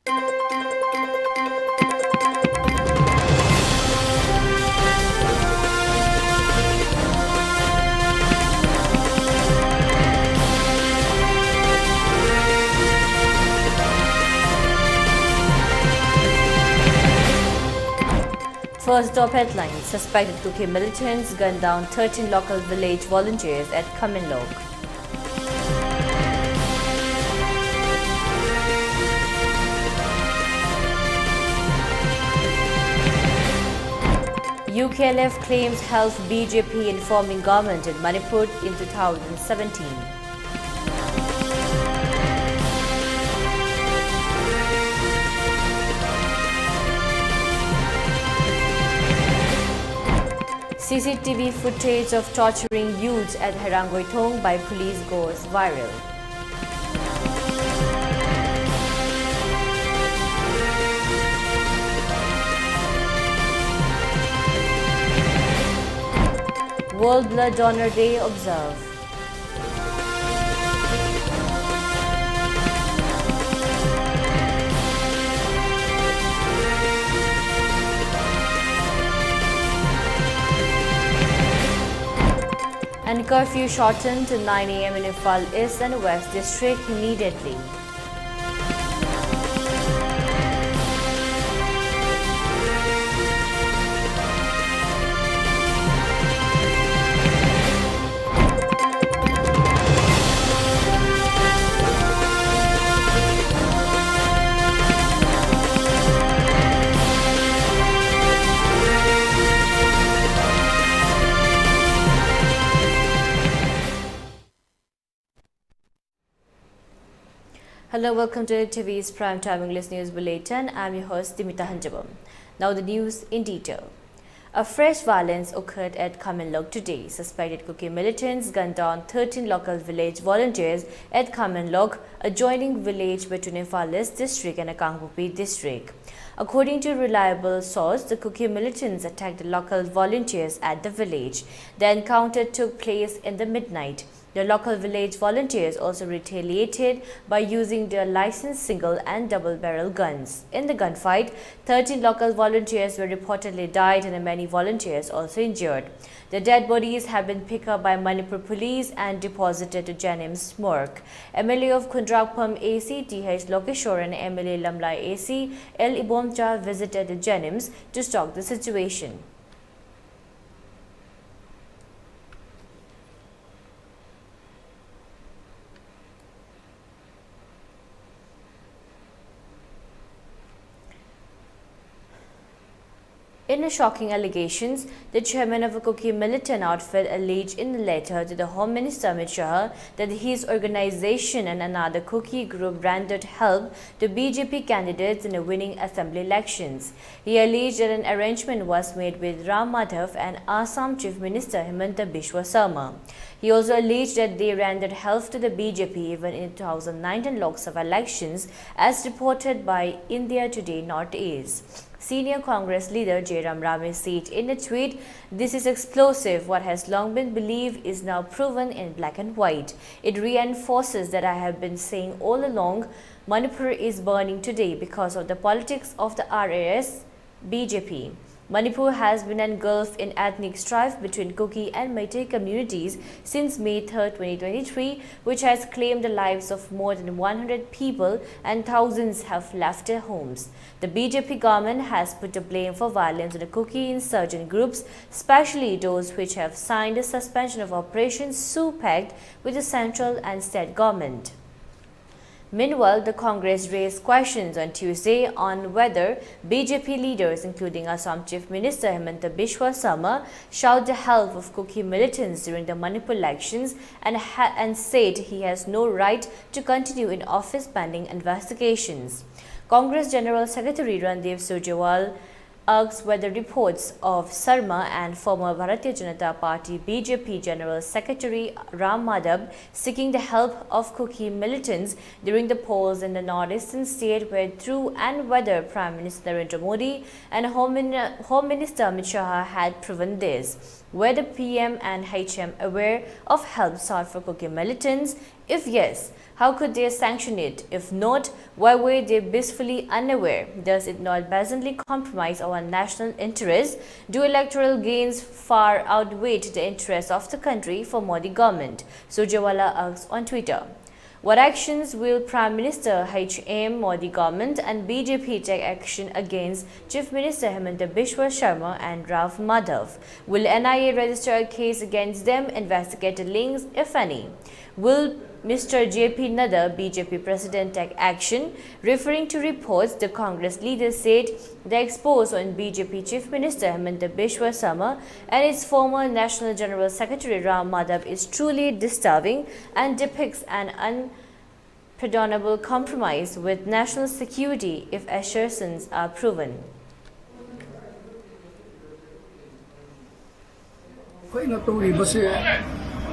First top headline: suspected Kuki militants gunned down 13 local village volunteers at Kaminlok. UKLF claims helped BJP in forming government in Manipur in 2017. CCTV footage of torturing youths at Herangoithong by police goes viral. World Blood Donor Day observed. And curfew shortened to 9 a.m. in Ifal East and West District immediately. Hello, welcome to ELITETV's Primetime English News Bulletin. I'm your host Deemita. Now the news in detail. A fresh violence occurred at Kaminlok today. Suspected Kuki militants gunned down 13 local village volunteers at Kaminlok, adjoining village between Ifal East District and Akangbupi District. According to a reliable source, the Kuki militants attacked the local volunteers at the village. The encounter took place in the midnight. The local village volunteers also retaliated by using their licensed single and double-barrel guns. In the gunfight, 13 local volunteers were reportedly died and many volunteers also injured. The dead bodies have been picked up by Manipur police and deposited to Janim's morgue. MLA of Khundrakpham AC TH Lokeshwar and MLA Lamlai AC L Ibomcha visited the Janims to stalk the situation. In a shocking allegations, the chairman of a Kuki militant outfit alleged in a letter to the Home Minister Amit Shah that his organization and another Kuki group rendered help to BJP candidates in the winning assembly elections. He alleged that an arrangement was made with Ram Madhav and Assam Chief Minister Himanta Biswa Sarma. He also alleged that they rendered help to the BJP even in 2019 Lok Sabha elections, as reported by India Today Northeast. Senior Congress leader Jairam Ramesh said in a tweet, "This is explosive. What has long been believed is now proven in black and white. It reinforces that I have been saying all along, Manipur is burning today because of the politics of the RAS BJP. Manipur has been engulfed in ethnic strife between Kuki and Meitei communities since May 3, 2023, which has claimed the lives of more than 100 people and thousands have left their homes. The BJP government has put the blame for violence on the Kuki insurgent groups, especially those which have signed a suspension of Operation Sioux Pact with the central and state government." Meanwhile, the Congress raised questions on Tuesday on whether BJP leaders, including Assam Chief Minister Himanta Biswa Sarma, sought the help of Kuki militants during the Manipur elections and said he has no right to continue in office pending investigations. Congress General Secretary Randeep Surjewala asked whether reports of Sarma and former Bharatiya Janata Party BJP General Secretary Ram Madhav seeking the help of Kuki militants during the polls in the northeastern state were true, and whether Prime Minister Narendra Modi and Home Minister Amit Shah had proven this. Were the PM and HM aware of help sought for Kuki militants If yes, how could they sanction it? If not, why were they blissfully unaware? Does it not presently compromise our national interests? Do electoral gains far outweigh the interests of the country for Modi government? Surjawala asks on Twitter. What actions will Prime Minister H.M. Modi government and BJP take action against Chief Minister Hemanta Biswa Sharma and Ralph Madhav? Will NIA register a case against them, investigate the links, if any? Will Mr. J.P. Nadda, BJP President, take action? Referring to reports, the Congress leader said the expose on BJP Chief Minister Hemanta Biswa Sharma and its former National General Secretary Ram Madhav is truly disturbing and depicts an unpardonable compromise with national security if assertions are proven.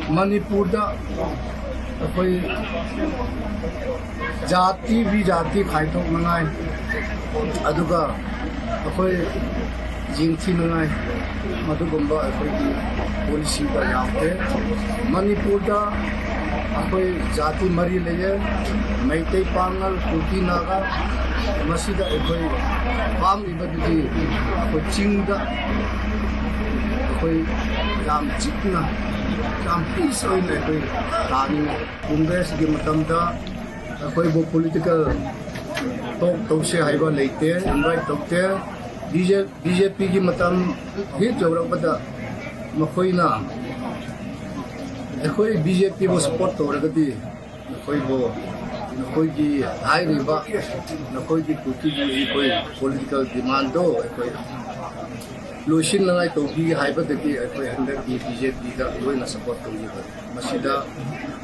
Manipur koi jati vijati khaithok mangai aduga koi jingthi mangai madugumba koi policy ba yaute Manipur da koi jati mari leye Meitei Pangal Kuti Naga masida koi pam ibadi koi chingda koi ram chikna peace oil Congress ki matamda koi bo political talk tose haiba leite invite tokte BJP ki matam hi jawra pada makoina koi BJP bo support toragati koi bo koi ki hai riba koi ki kuti ji koi political demand do koi Lucian Langai Togi Hypoteki BJP that Luina support to you. Masida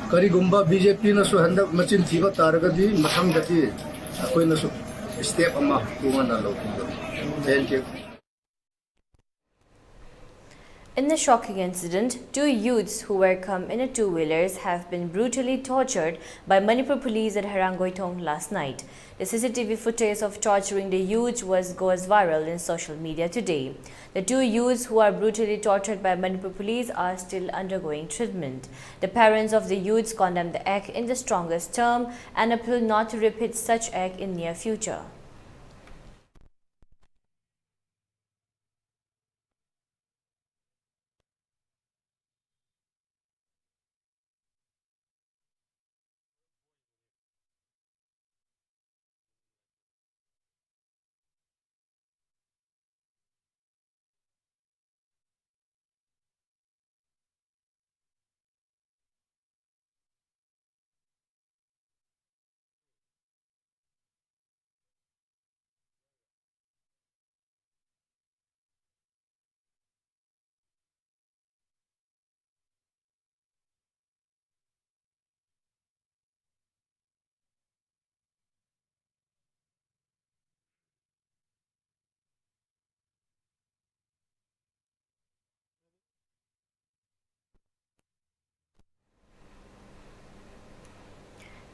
Karigumba BJP Nasu Handa Machin Tiva Taragadi, Masam Gati, Aquinasu step Ama Kumana Loki. Thank you. In the shocking incident, 2 youths who were come in two-wheelers have been brutally tortured by Manipur police at Harangoitong last night. The CCTV footage of torturing the youths goes viral in social media today. The 2 youths who are brutally tortured by Manipur police are still undergoing treatment. The parents of the youths condemn the act in the strongest term and appeal not to repeat such act in near future.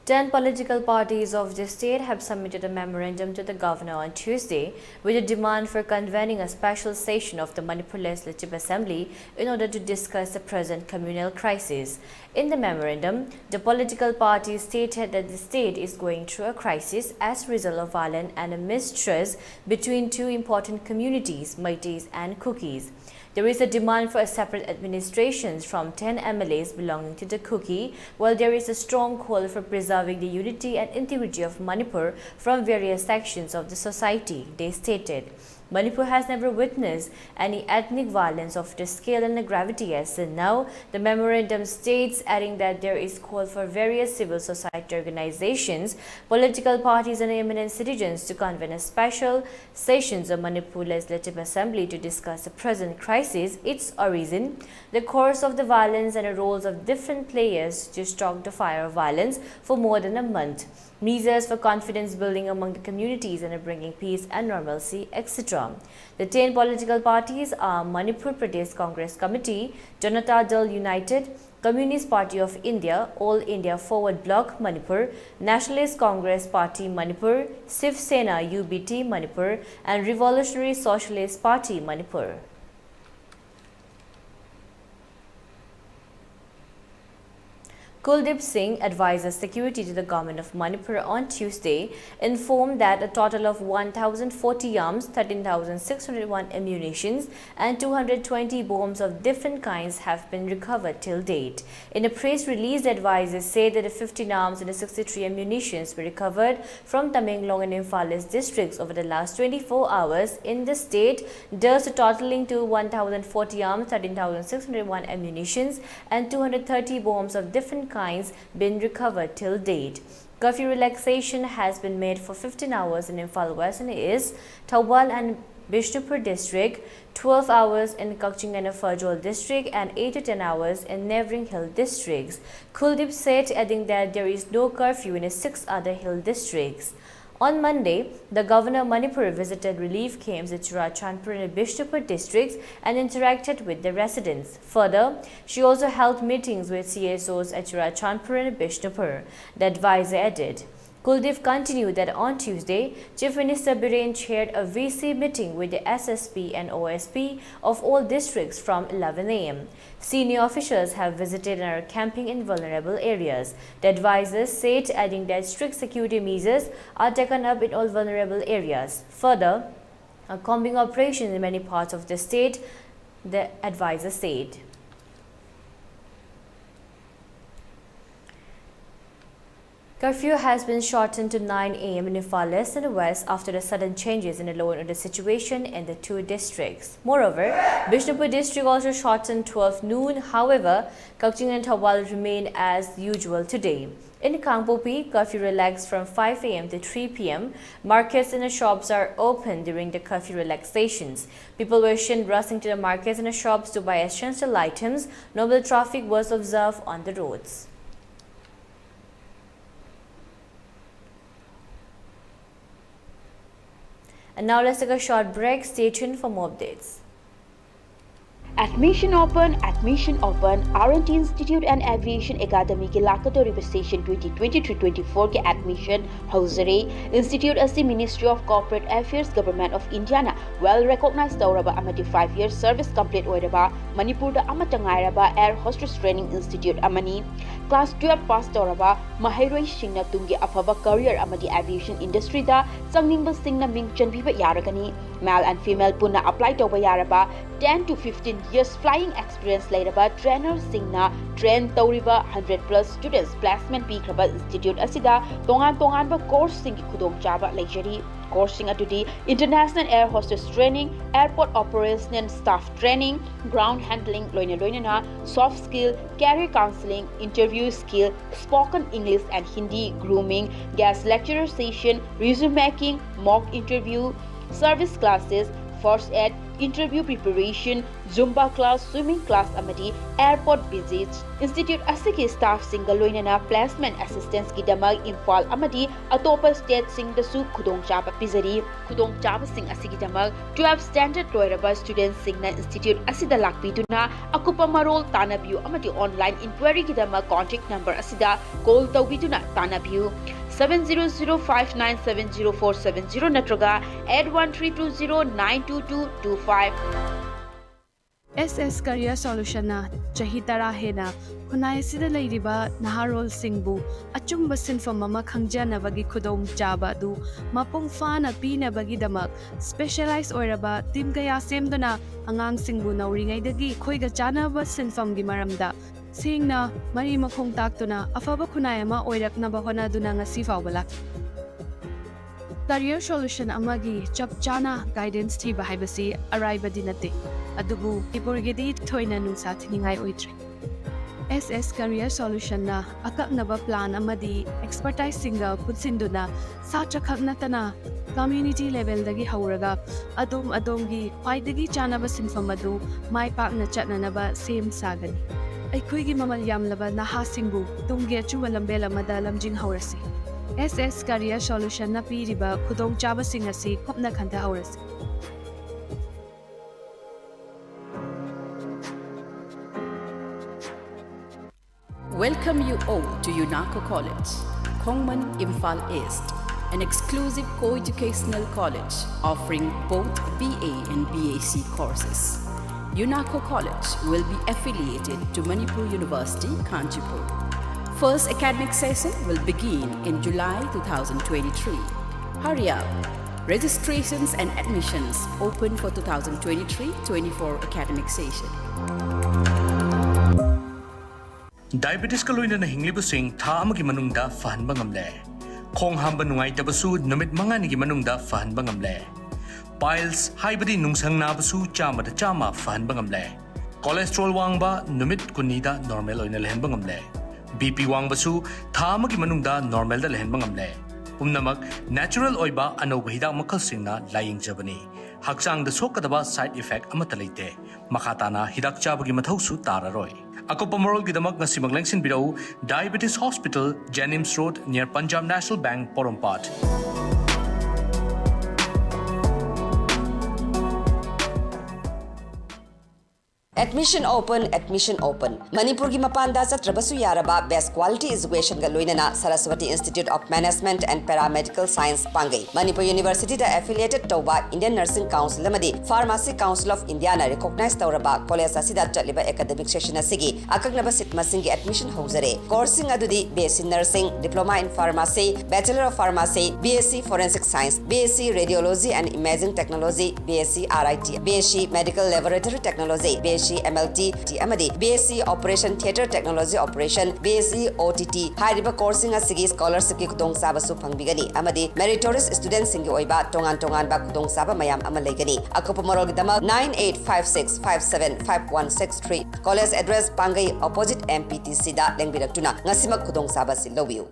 Ten political parties of the state have submitted a memorandum to the governor on Tuesday with a demand for convening a special session of the Manipur Legislative Assembly in order to discuss the present communal crisis. In the memorandum, the political parties stated that the state is going through a crisis as a result of violence and a mistrust between 2 important communities, Meiteis and Kukis. There is a demand for a separate administrations from 10 MLAs belonging to the Kuki, while there is a strong call for preserving the unity and integrity of Manipur from various sections of the society, they stated. Manipur has never witnessed any ethnic violence of the scale and the gravity as now, the memorandum states, adding that there is call for various civil society organizations, political parties and eminent citizens to convene a special sessions of Manipur Legislative Assembly to discuss the present crisis, its origin, the course of the violence and the roles of different players to stoke the fire of violence for more than a month, measures for confidence building among the communities and bringing peace and normalcy, etc. The 10 political parties are Manipur Pradesh Congress Committee, Janata Dal United, Communist Party of India, All India Forward Bloc Manipur, Nationalist Congress Party Manipur, Shiv Sena UBT Manipur and Revolutionary Socialist Party Manipur. Kuldip Singh, advisor security to the government of Manipur on Tuesday, informed that a total of 1,040 arms, 13,601 ammunitions and 220 bombs of different kinds have been recovered till date. In a press release, the advisors say that the 15 arms and the 63 ammunitions were recovered from Tamenglong and Imphal East districts over the last 24 hours in the state, thus totaling to 1,040 arms, 13,601 ammunitions and 230 bombs of different kinds been recovered till date. Curfew relaxation has been made for 15 hours in Imphal West and East, Thawbal and Bishnupur district, 12 hours in Kakching and Farjol district and 8 to 10 hours in neighboring hill districts. Kuldip said, adding that there is no curfew in 6 other hill districts. On Monday, the governor of Manipur visited relief camps at Churachandpur and Bishnupur districts and interacted with the residents. Further, she also held meetings with CSOs at Churachandpur and Bishnupur, the advisor added. Kuldip continued that on Tuesday, Chief Minister Biren chaired a VC meeting with the SSP and OSP of all districts from 11 a.m. Senior officials have visited and are camping in vulnerable areas. The advisors said, adding that strict security measures are taken up in all vulnerable areas. Further, a combing operation in many parts of the state, the advisor said. Curfew has been shortened to 9 a.m. in Imphal East and West after the sudden changes in the law and order situation in the two districts. Moreover, Bishnupur district also shortened 12 noon. However, Kakching and Thawbal remain as usual today. In Kangpopi, curfew relaxed from 5 a.m. to 3 p.m. Markets and the shops are open during the curfew relaxations. People were seen rushing to the markets and the shops to buy essential items. Normal traffic was observed on the roads. And now let's take a short break. Stay tuned for more updates. Admission open, R&T Institute and Aviation Academy के लाकतोरी session 2023-24 के admission हौजरे Institute as the Ministry of Corporate Affairs Government of India na well recognized तौरबा amati 5-year service complete ओइरबा Manipur da amatangayraba Air Hostess Training Institute amani Class 12 pass तौरबा Mahairoi Singna tungi afaba career amati aviation industry da changningba singna ming chanbiba yaragani male and female punna apply tauba yaraba 10 to 15 years flying experience later trainer singna train tauriba 100+ students placement pikraba institute asida tongan ba course sing khudong chaba leijari course sing atudi international air hostess training airport operation and staff training ground handling loina soft skill career counseling interview skill spoken english and hindi grooming guest lecturer session resume making mock interview service classes first aid interview preparation zumba class swimming class amati airport visits institute asiki staff single loinana placement assistance ki damag Imphal amati atopa state sing da su khudong chaba pizari khudong chaba sing asiki damag 12 standard loiraba students singna institute asida lakpiduna akupa marol tanabiu amati online inquiry ki damag contact number asida call tawbiduna tanabiu 7005970470 natraga 8132092225 SS Career Solution na chahi tara hena khunai sida leiriba naharol singbu achumba sinfam ama khangjanabagi khudong chaba du mapung fana pinabagi damak specialized oiraba team kaya semdona angang singbu nauringai dagi khoiga chanaba sinfam gi maramda singna mari makhong taktuna afaba khunai ama oiraknaba honaduna ngasi fawbalak Career Solution amagi chap chana guidance thiba haibasi arriba dinate adubu ipurgedi thoina nungsa thiningai oitre SS Career Solution na akaknaba plan amadi expertise singa putsinduna satra khaknatana community level dagi hauraga adom gi paidagi chanaba sinfam adu mai pakna chatnanaba sem sagani aikhoigi mamal yamlaba naha singbu tungge chuwa lambel amada lamjing haurasi SS Career Solution na piriba khudong chaba sing asi khopna khanta haurasi Welcome you all to UNACO College, Kongman, Imphal East, an exclusive co-educational college offering both BA and BAC courses. UNACO College will be affiliated to Manipur University, Kanchipur. First academic session will begin in July 2023. Hurry up! Registrations and admissions open for 2023-24 academic session. Diabetes ka loy na hinglibusing tha amagi manungda fahan bangamle. Khong hamba nungai tabasu numit mga nigi manungda fahan bangamle. Piles haibadi nungsang nabasu chama da chama fahan bangamle. Cholesterol wangba numit kunida normal oina lehen bangamle. BP wangbasu tha amagi manungda normal da lehen bangamle. Pumnamak natural oiba anoba hidak makalsingna laying jabani. Haksang da sokadaba side effect amata leite. Makatana hidak chabagi mathausu tararoy. Ako pamorol gidamak na simaglengsin bidau Diabetes Hospital, Jennings Road near Punjab National Bank, Porompat. Admission open. Manipur ki mapanda satrabasu yaraba best quality education ga loinana Saraswati Institute of Management and Paramedical Science Pangai. Manipur University da affiliated tawba Indian Nursing Council lamadi Pharmacy Council of India na recognized tawraba college asida chaliba academic session asigi akagnaba sit masingi admission hozare. Coursing adudi BSc Nursing, Diploma in Pharmacy, Bachelor of Pharmacy, BSc Forensic Science, BSc Radiology and Imaging Technology, BSc RIT, BSc Medical Laboratory Technology, BSc MLT, Amadi, BSc Operation Theatre Technology Operation, BSc OTT, Hariba coursing asigi scholarship ki kudong saba su pangbigani, Amadi, meritorious students singi oiba tongan ba kudong saba mayam amalegani. Ako pamorol gidama 9856575163. College address Pangai opposite MPTC da lengbidaktuna ngasimak kudong saba si lowiu.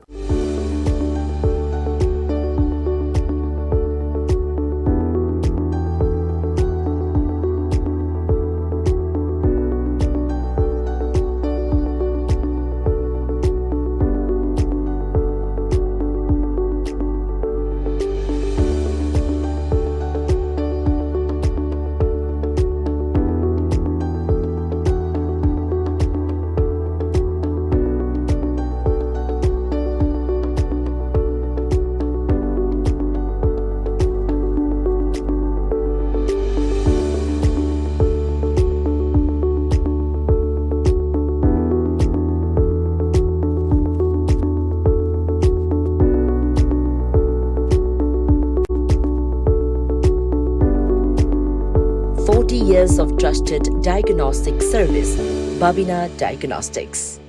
40 years of trusted diagnostic service, Babina Diagnostics.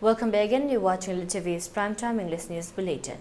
Welcome back again. You're watching ELITETV's Primetime English News Bulletin.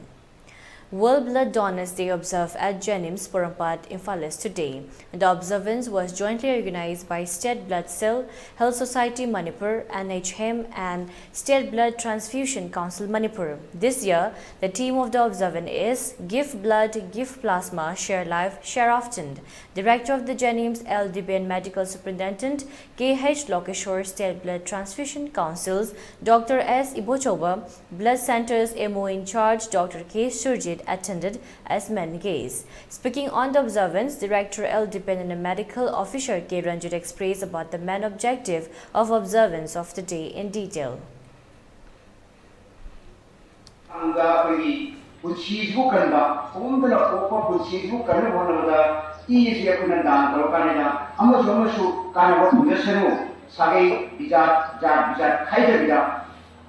World Blood Donors Day observed at Jennings, Porompat, Imphal East today. The observance was jointly organized by State Blood Cell, Health Society Manipur, NHM and State Blood Transfusion Council Manipur. This year, the theme of the observance is Give Blood, Give Plasma, Share Life, Share Often. Director of the Jennings LDB and Medical Superintendent KH Lokeshwar, State Blood Transfusion Councils, Dr. S. Ibochoba, Blood Centers MO in charge, Dr. K. Surjit, attended as main guests. Speaking on the observance, Director LDP and Medical Officer K. Ranjit expressed about the main objective of observance of the day in detail.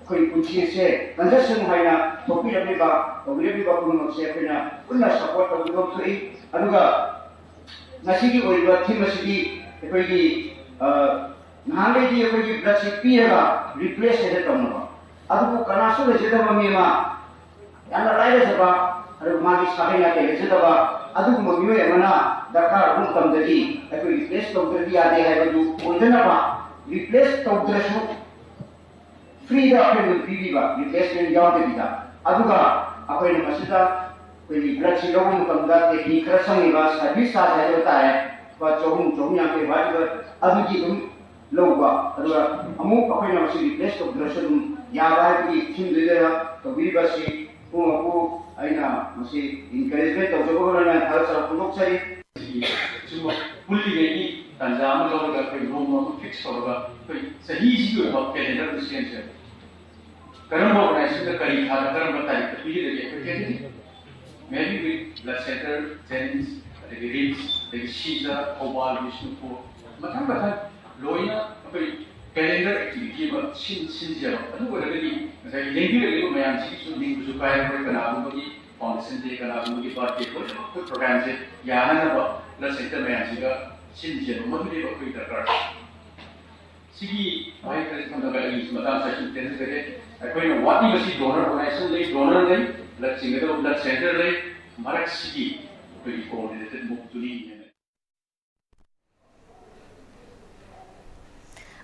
Kunci transaction haina topi rabiba kuno se pena unna support of the three anuga nasigi oiba theme sigi ekoi nangale ji ekoi blood cpra replace ede tamma adu kanasu le jeda mamima yana laile saba adu magi sahaina ke jeda adu momiyo emana dakar rum tamdagi ekoi replace tamdagi ade haibu oidana ba replace tamdrasu free da apne free ba replacement yaw de bida aduga apai na masida koi blood cell lo tamda te hi khara sangi ba service sa ja jota hai ba chohum ya ke ba adu ji dum lo ba aduga amu apai na masi replace to drashadum ya ba ki thim de ya to bi ba si ko aina masi encouragement to jogo na thal sa pulok sari simo fully gei tanjam lo ga koi room no fix hoga koi sahi ji ko ba calendar decision Karamba organization the kari khada karamba tarikh pili de ekati maybe with blood center Jennings the reads the shiza obal vishnupur mathan loina apai calendar activity ba sin jero adu wala di sai lengi le mayam si su ning su kai ko kana bu gi foundation de kana bu gi party ko program se yana na ba la center mayam si ga sin jero ma de ba ko tar sigi mai ka tham da ga is mata sa sin ten se ko na wati ba si donor organization le donor le la singa da la center le marak sigi ko di coordinated move to the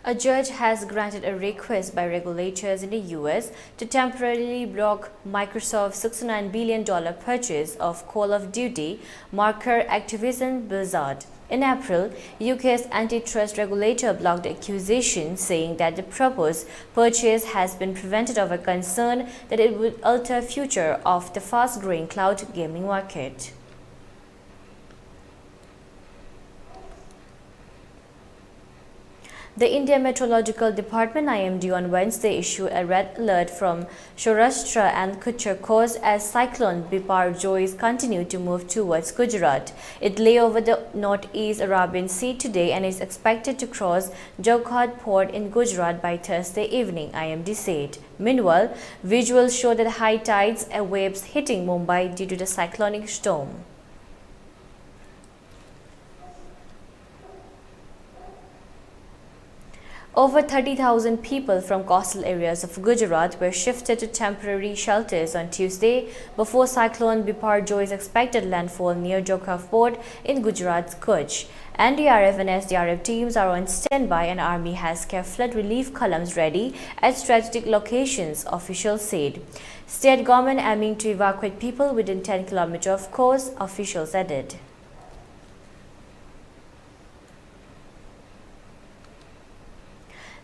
A judge has granted a request by regulators in the US to temporarily block Microsoft's $69 billion purchase of Call of Duty marker Activision Blizzard. In April, UK's antitrust regulator blocked the accusation, saying that the proposed purchase has been prevented over concern that it would alter the future of the fast-growing cloud gaming market. The India Meteorological Department IMD on Wednesday issued a red alert from Saurashtra and Kutch coast as cyclone Biparjoy continued to move towards Gujarat. It lay over the northeast Arabian Sea today and is expected to cross Joghat port in Gujarat by Thursday evening, IMD said. Meanwhile, visuals show that high tides and waves hitting Mumbai due to the cyclonic storm. Over 30,000 people from coastal areas of Gujarat were shifted to temporary shelters on Tuesday before cyclone Biparjoy's expected landfall near Joghat port in Gujarat's Kutch. NDRF and SDRF teams are on standby and Army has kept flood relief columns ready at strategic locations, officials said. State government aiming to evacuate people within 10 km of coast, officials added.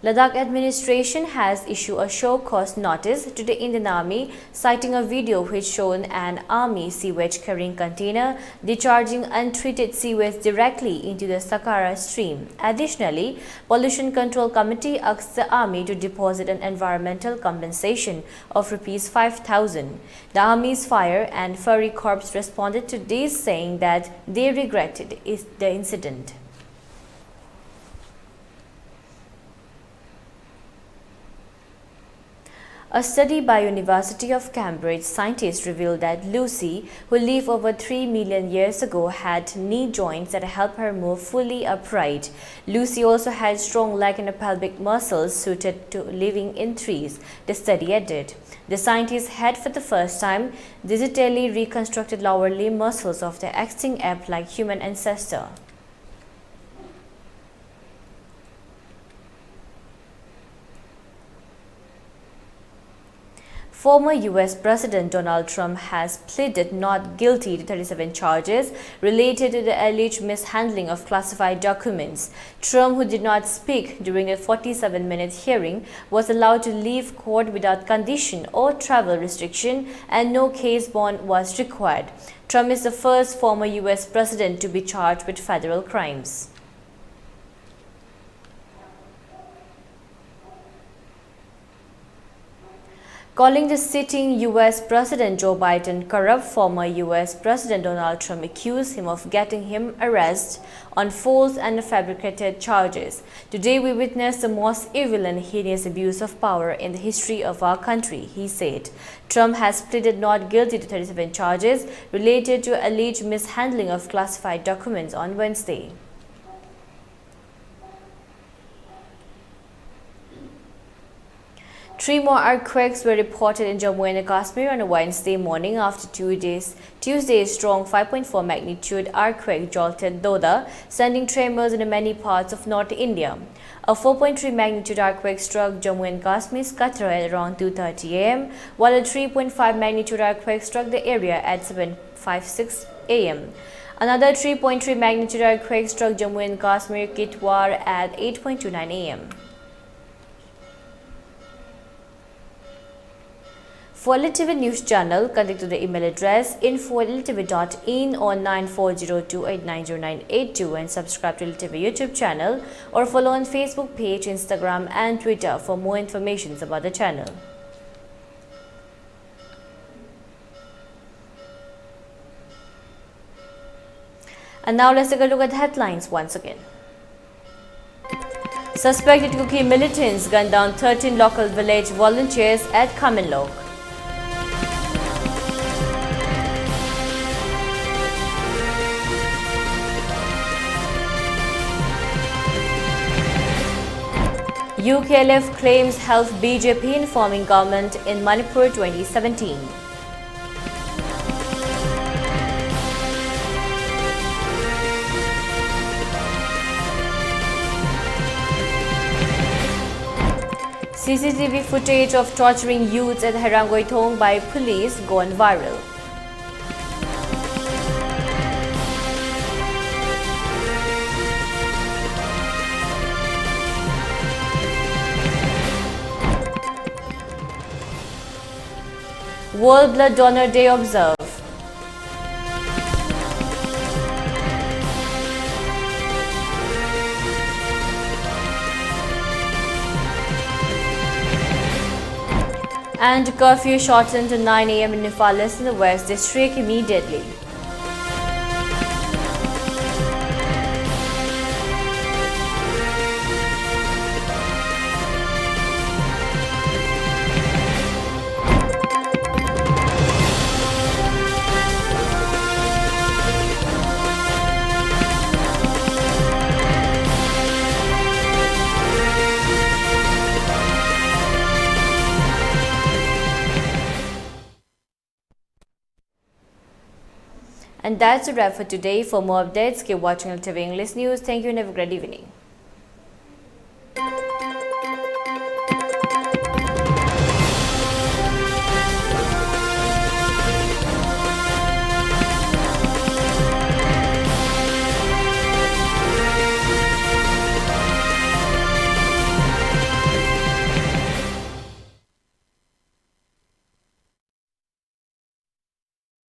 Ladakh administration has issued a show cause notice to the Indian Army, citing a video which showed an army sewage carrying container discharging untreated sewage directly into the Sakara stream. Additionally, Pollution Control Committee asked the army to deposit an environmental compensation of ₹5,000. The Army's Fire and Furry Corps responded to this, saying that they regretted the incident. A study by University of Cambridge scientists revealed that Lucy, who lived over 3 million years ago, had knee joints that help her move fully upright. Lucy also had strong leg and pelvic muscles suited to living in trees, the study added. The scientists had for the first time digitally reconstructed lower limb muscles of the extinct ape-like human ancestor. Former U.S. President Donald Trump has pleaded not guilty to 37 charges related to the alleged mishandling of classified documents. Trump, who did not speak during a 47-minute hearing, was allowed to leave court without condition or travel restriction, and no case bond was required. Trump is the first former U.S. president to be charged with federal crimes. Calling the sitting U.S. President Joe Biden corrupt, former U.S. President Donald Trump accused him of getting him arrested on false and fabricated charges. Today we witnessed the most evil and heinous abuse of power in the history of our country, he said. Trump has pleaded not guilty to 37 charges related to alleged mishandling of classified documents on Wednesday. Three more earthquakes were reported in Jammu and Kashmir on a Wednesday morning after Tuesday's strong 5.4 magnitude earthquake jolted Doda, sending tremors in many parts of North India. A 4.3 magnitude earthquake struck Jammu and Kashmir's Katra at around 2:30 am, while a 3.5 magnitude earthquake struck the area at 7:56 am. Another 3.3 magnitude earthquake struck Jammu and Kashmir Kitwar at 8:29 am. For ELITETV News Channel, contact to the email address info@elitetv.in or 9402890982 and subscribe to ELITETV YouTube channel or follow on Facebook page, Instagram and Twitter for more information about the channel. And now let's take a look at the headlines once again. Suspected Kuki militants gunned down 13 local village volunteers at Kaminlok. UKLF claims help BJP in forming government in Manipur 2017. CCTV footage of torturing youths at Harangoithong by police gone viral. World Blood Donor Day observed. And curfew shortened to 9 a.m. in Nepalese in the West District immediately. And that's a wrap for today. For more updates, keep watching ELITETV English News. Thank you and have a great evening.